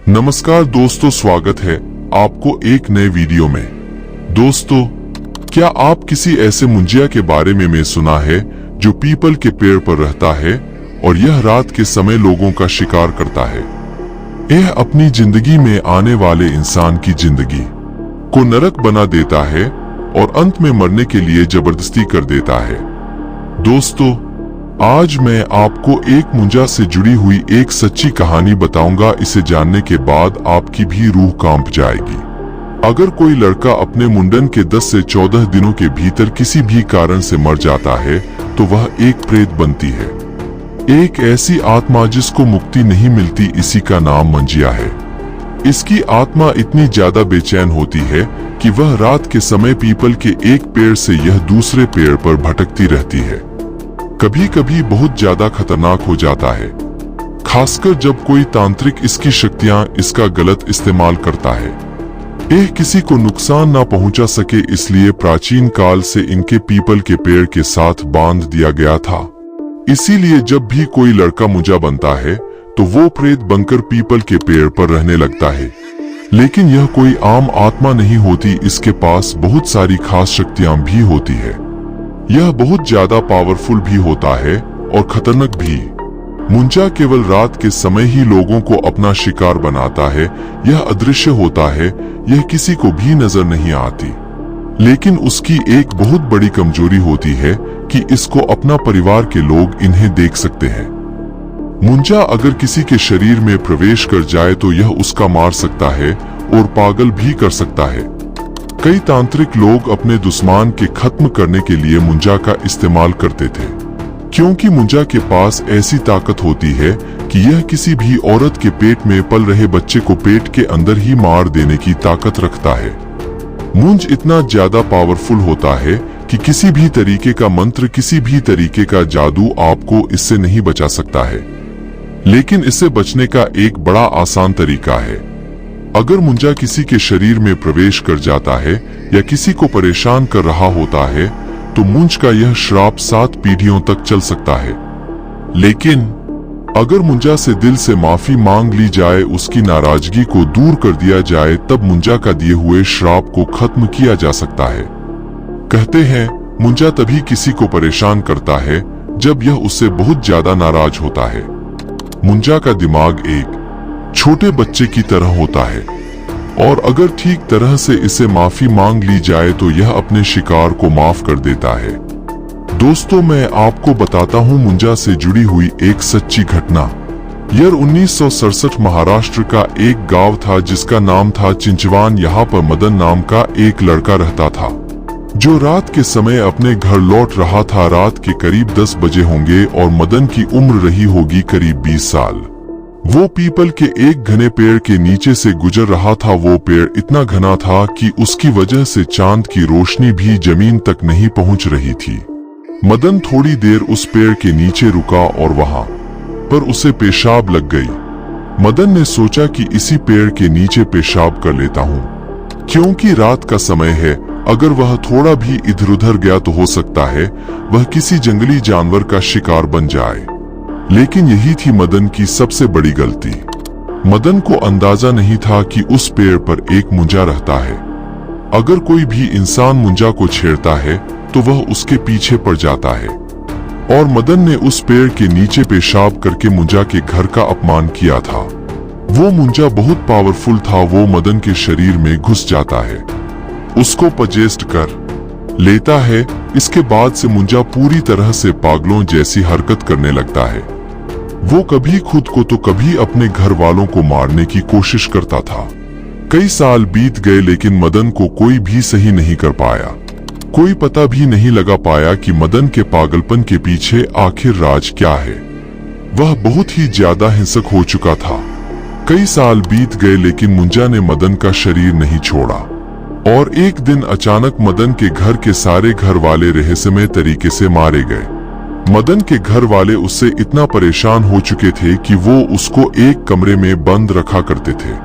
नमस्कार दोस्तों, स्वागत है आपको एक नए वीडियो में। दोस्तों, क्या आप किसी ऐसे मुंजिया के बारे में सुना है जो पीपल के पेड़ पर रहता है और यह रात के समय लोगों का शिकार करता है। यह अपनी जिंदगी में आने वाले इंसान की जिंदगी को नरक बना देता है और अंत में मरने के लिए जबरदस्ती कर देता है। दोस्तों, आज मैं आपको एक मुंजा से जुड़ी हुई एक सच्ची कहानी बताऊंगा। इसे जानने के बाद आपकी भी रूह कांप जाएगी। अगर कोई लड़का अपने मुंडन के 10 से 14 दिनों के भीतर किसी भी कारण से मर जाता है तो वह एक प्रेत बनती है, एक ऐसी आत्मा जिसको मुक्ति नहीं मिलती। इसी का नाम मंजिया है। इसकी आत्मा इतनी ज्यादा बेचैन होती है कि वह रात के समय पीपल के एक पेड़ से यह दूसरे पेड़ पर भटकती रहती है। कभी कभी बहुत ज्यादा खतरनाक हो जाता है, खासकर जब कोई तांत्रिक इसकी शक्तियां इसका गलत इस्तेमाल करता है। यह किसी को नुकसान ना पहुंचा सके, इसलिए प्राचीन काल से इनके पीपल के पेड़ के साथ बांध दिया गया था। इसीलिए जब भी कोई लड़का मुंजा बनता है तो वो प्रेत बनकर पीपल के पेड़ पर रहने लगता है। लेकिन यह कोई आम आत्मा नहीं होती, इसके पास बहुत सारी खास शक्तियां भी होती है। यह बहुत ज्यादा पावरफुल भी होता है और खतरनाक भी। मुंजा केवल रात के समय ही लोगों को अपना शिकार बनाता है। यह अदृश्य होता है, यह किसी को भी नजर नहीं आती। लेकिन उसकी एक बहुत बड़ी कमजोरी होती है कि इसको अपना परिवार के लोग इन्हें देख सकते हैं। मुंजा अगर किसी के शरीर में प्रवेश कर जाए तो यह उसका मार सकता है और पागल भी कर सकता है। कई तांत्रिक लोग अपने दुश्मन के खत्म करने के लिए मुंजा का इस्तेमाल करते थे, क्योंकि मुंजा के पास ऐसी ताकत होती है कि यह किसी भी औरत के पेट में पल रहे बच्चे को पेट के अंदर ही मार देने की ताकत रखता है। मुंज इतना ज्यादा पावरफुल होता है कि किसी भी तरीके का मंत्र, किसी भी तरीके का जादू आपको इससे नहीं बचा सकता है। लेकिन इससे बचने का एक बड़ा आसान तरीका है। अगर मुंजा किसी के शरीर में प्रवेश कर जाता है या किसी को परेशान कर रहा होता है तो मुंज का यह श्राप 7 पीढ़ियों तक चल सकता है। लेकिन अगर मुंजा से दिल से माफी मांग ली जाए, उसकी नाराजगी को दूर कर दिया जाए, तब मुंजा का दिए हुए श्राप को खत्म किया जा सकता है। कहते हैं मुंजा तभी किसी को परेशान करता है जब यह उससे बहुत ज्यादा नाराज होता है। मुंजा का दिमाग एक छोटे बच्चे की तरह होता है और अगर ठीक तरह से इसे माफी मांग ली जाए तो यह अपने शिकार को माफ कर देता है। दोस्तों, मैं आपको बताता हूँ मुंजा से जुड़ी हुई एक सच्ची घटना। यह 1967 महाराष्ट्र का एक गांव था जिसका नाम था चिंचवान। यहाँ पर मदन नाम का एक लड़का रहता था जो रात के समय अपने घर लौट रहा था। रात के करीब 10 बजे होंगे और मदन की उम्र रही होगी करीब 20 साल। वो पीपल के एक घने पेड़ के नीचे से गुजर रहा था। वो पेड़ इतना घना था कि उसकी वजह से चांद की रोशनी भी जमीन तक नहीं पहुंच रही थी। मदन थोड़ी देर उस पेड़ के नीचे रुका और वहां पर उसे पेशाब लग गई। मदन ने सोचा कि इसी पेड़ के नीचे पेशाब कर लेता हूं, क्योंकि रात का समय है। अगर वह थोड़ा भी इधर उधर गया तो हो सकता है वह किसी जंगली जानवर का शिकार बन जाए। लेकिन यही थी मदन की सबसे बड़ी गलती। मदन को अंदाजा नहीं था कि उस पेड़ पर एक मुंजा रहता है। अगर कोई भी इंसान मुंजा को छेड़ता है तो वह उसके पीछे पड़ जाता है। और मदन ने उस पेड़ के नीचे पेशाब करके मुंजा के घर का अपमान किया था। वो मुंजा बहुत पावरफुल था। वो मदन के शरीर में घुस जाता है, उसको पजेस्ट कर लेता है। इसके बाद से मुंजा पूरी तरह से पागलों जैसी हरकत करने लगता है। वो कभी खुद को तो कभी अपने घर वालों को मारने की कोशिश करता था। कई साल बीत गए लेकिन मदन को कोई भी सही नहीं कर पाया। कोई पता भी नहीं लगा पाया कि मदन के पागलपन के पीछे आखिर राज क्या है। वह बहुत ही ज्यादा हिंसक हो चुका था। कई साल बीत गए लेकिन मुंजा ने मदन का शरीर नहीं छोड़ा। और एक दिन अचानक मदन के घर के सारे घर वाले रहस्यमय तरीके से मारे गए। मदन के घर वाले उससे इतना परेशान हो चुके थे कि वो उसको एक कमरे में बंद रखा करते थे।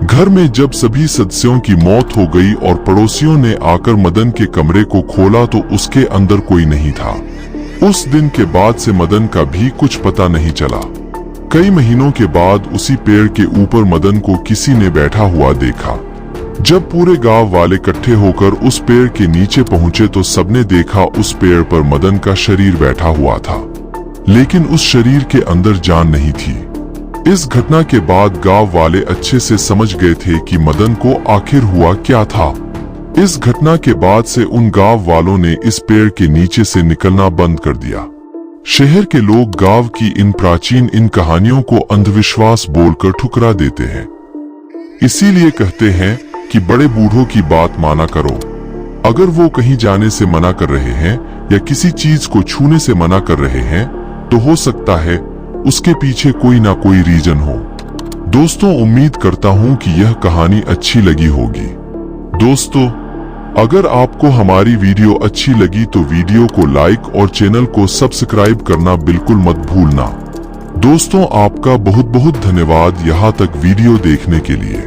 घर में जब सभी सदस्यों की मौत हो गई और पड़ोसियों ने आकर मदन के कमरे को खोला तो उसके अंदर कोई नहीं था। उस दिन के बाद से मदन का भी कुछ पता नहीं चला। कई महीनों के बाद उसी पेड़ के ऊपर मदन को किसी ने बैठा हुआ देखा। जब पूरे गांव वाले इकट्ठे होकर उस पेड़ के नीचे पहुंचे तो सबने देखा उस पेड़ पर मदन का शरीर बैठा हुआ था, लेकिन उस शरीर के अंदर जान नहीं थी। इस घटना के बाद गांव वाले अच्छे से समझ गए थे कि मदन को आखिर हुआ क्या था। इस घटना के बाद से उन गांव वालों ने इस पेड़ के नीचे से निकलना बंद कर दिया। शहर के लोग गांव की इन प्राचीन इन कहानियों को अंधविश्वास बोलकर ठुकरा देते हैं। इसीलिए कहते हैं कि बड़े बूढ़ों की बात माना करो। अगर वो कहीं जाने से मना कर रहे हैं या किसी चीज को छूने से मना कर रहे हैं तो हो सकता है उसके पीछे कोई ना कोई रीजन हो। दोस्तों, उम्मीद करता हूं कि यह कहानी अच्छी लगी होगी। दोस्तों, अगर आपको हमारी वीडियो अच्छी लगी तो वीडियो को लाइक और चैनल को सब्सक्राइब करना बिल्कुल मत भूलना। दोस्तों, आपका बहुत बहुत धन्यवाद यहाँ तक वीडियो देखने के लिए।